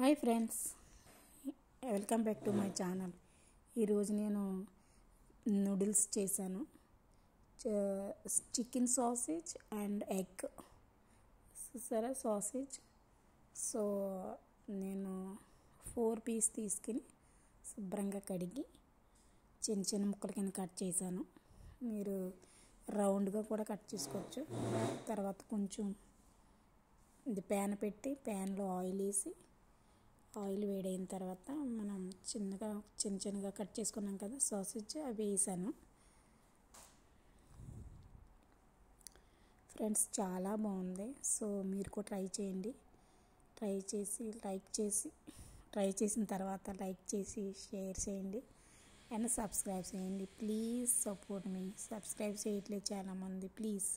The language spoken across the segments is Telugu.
Hi friends, welcome back to my channel. ఈరోజు నేను నూడిల్స్ చేశాను. Chicken sausage and egg. సరే సాసేజ్. సో నేను 4 పీస్ తీసుకుని శుభ్రంగా కడిగి చిన్న చిన్న ముక్కల కింద కట్ చేశాను. మీరు రౌండ్గా కూడా కట్ చేసుకోవచ్చు. తర్వాత కొంచెం ఇది ప్యాన్ పెట్టి ప్యాన్లో ఆయిల్ వేసి, ఆయిల్ వేడైన తర్వాత మనం చిన్న చిన్నగా కట్ చేసుకున్నాం కదా సాసేజ్, అవి వేసాను. ఫ్రెండ్స్ చాలా బాగుంది. సో మీరు కూడా ట్రై చేయండి. ట్రై చేసిన తర్వాత లైక్ చేసి షేర్ చేయండి అండ్ సబ్స్క్రైబ్ చేయండి. Please support me. సబ్స్క్రైబ్ చేయట్లేదు చాలామంది. ప్లీజ్,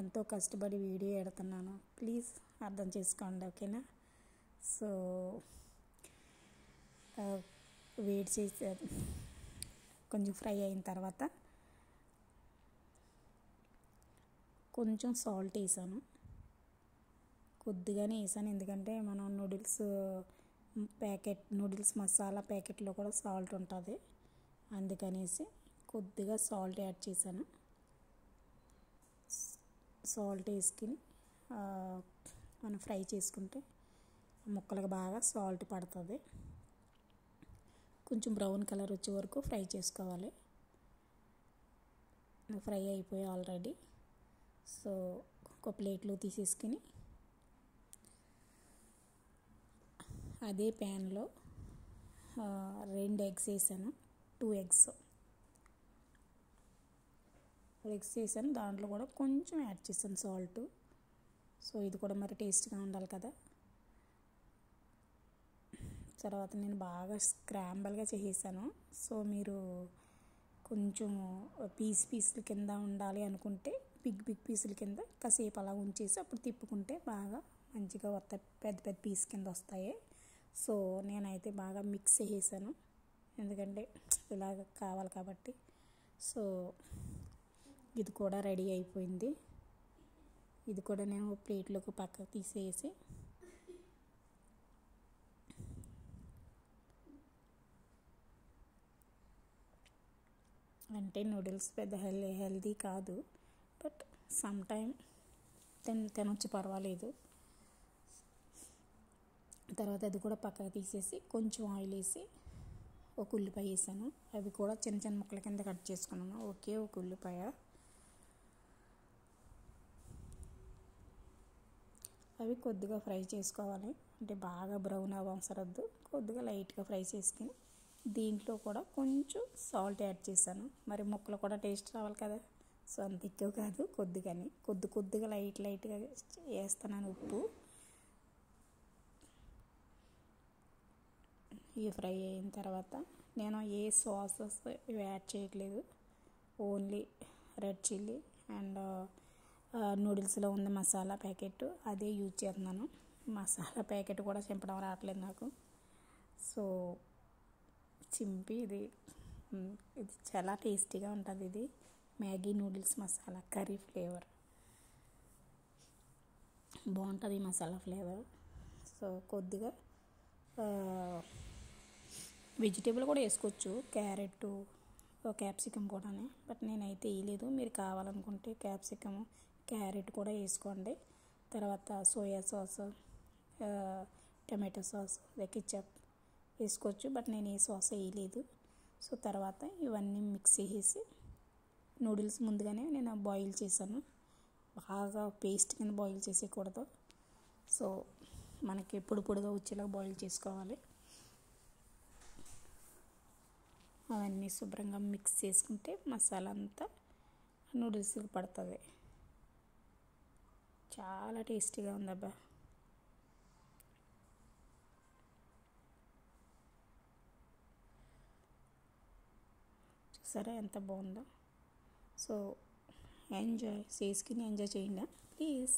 ఎంతో కష్టపడి వీడియో పెడుతున్నాను. ప్లీజ్ అర్థం చేసుకోండి, ఓకేనా? సో వేడి చేసి కొంచెం ఫ్రై అయిన తర్వాత కొంచెం సాల్ట్ వేసాను. కొద్దిగానే వేసాను, ఎందుకంటే మనం నూడిల్స్ మసాలా ప్యాకెట్లో కూడా సాల్ట్ ఉంటుంది. అందుకనేసి కొద్దిగా సాల్ట్ యాడ్ చేశాను. సాల్ట్ వేసుకుని మనం ఫ్రై చేసుకుంటే ముక్కలకు బాగా సాల్ట్ పడుతుంది. కొంచెం బ్రౌన్ కలర్ వచ్చే వరకు ఫ్రై చేసుకోవాలి. ఫ్రై అయిపోయి ఆల్రెడీ. సో ఒక ప్లేట్లో తీసేసుకుని అదే ప్యాన్లో 2 ఎగ్స్ వేసాను. 2 ఎగ్స్ వేసాను. దాంట్లో కూడా కొంచెం యాడ్ చేశాను సాల్ట్. సో ఇది కూడా మరి టేస్ట్గా ఉండాలి కదా. తర్వాత నేను బాగా స్క్రాంబల్గా చేసేసాను. సో మీరు కొంచెం పీసుల కింద ఉండాలి అనుకుంటే బిగ్ పీసుల కింద కాసేపు అలా ఉంచేసి అప్పుడు తిప్పుకుంటే బాగా మంచిగా వస్తాయి, పెద్ద పీస్ కింద వస్తాయి. సో నేనైతే బాగా మిక్స్ చేసేసాను, ఎందుకంటే ఇలాగ కావాలి కాబట్టి. సో ఇది కూడా రెడీ అయిపోయింది. ఇది కూడా నేను ప్లేట్లోకి పక్కకు తీసేసి అంటే నూడిల్స్ పెద్ద హెల్దీ కాదు, బట్ సమ్ టైమ్ తినొచ్చు, పర్వాలేదు. తర్వాత అది కూడా పక్కకు తీసేసి కొంచెం ఆయిల్ వేసి ఒక ఉల్లిపాయ వేసాను. అవి కూడా చిన్న చిన్న ముక్కల కింద కట్ చేసుకున్నాను. ఒక ఉల్లిపాయ. అవి కొద్దిగా ఫ్రై చేసుకోవాలి, అంటే బాగా బ్రౌన్ అవ్వసరద్దు. కొద్దిగా లైట్గా ఫ్రై చేసుకుని దీంట్లో కూడా కొంచెం సాల్ట్ యాడ్ చేశాను. మరి ముక్కలు కూడా టేస్ట్ రావాలి కదా. సో అంత ఎక్కువ కాదు, కొద్దిగా లైట్గా వేస్తున్నాను ఉప్పు. ఇవి ఫ్రై అయిన తర్వాత నేను ఏ సాసెస్ యాడ్ చేయట్లేదు. ఓన్లీ రెడ్ చిల్లీ అండ్ నూడిల్స్లో ఉన్న మసాలా ప్యాకెట్ అదే యూజ్ చేస్తున్నాను. మసాలా ప్యాకెట్ కూడా చింపడం రావట్లేదు నాకు. సో చింపి ఇది చాలా టేస్టీగా ఉంటుంది. ఇది Maggi noodles masala curry flavour బాగుంటుంది, ఈ మసాలా ఫ్లేవర్. సో కొద్దిగా వెజిటేబుల్ కూడా వేసుకోవచ్చు, క్యారెట్, క్యాప్సికమ్ కూడా. బట్ నేనైతే వేయలేదు. మీరు కావాలనుకుంటే క్యారెట్ కూడా వేసుకోండి. తర్వాత soya sauce, tomato sauce, ketchup వేసుకోవచ్చు, బట్ నేను ఏ సాస్ వేయలేదు. సో తర్వాత ఇవన్నీ మిక్స్ చేసి నూడిల్స్ ముందుగానే నేను బాయిల్ చేశాను. బాగా పేస్ట్ కింద బాయిల్ చేసేయకూడదు. సో మనకి పొడిగా వచ్చేలాగా బాయిల్ చేసుకోవాలి. అవన్నీ శుభ్రంగా మిక్స్ చేసుకుంటే మసాలా అంతా నూడిల్స్కి పడుతుంది. చాలా టేస్టీగా ఉందబ్బా. చూసారా ఎంత బాగుందో. సో ఎంజాయ్ చేయండి ప్లీజ్.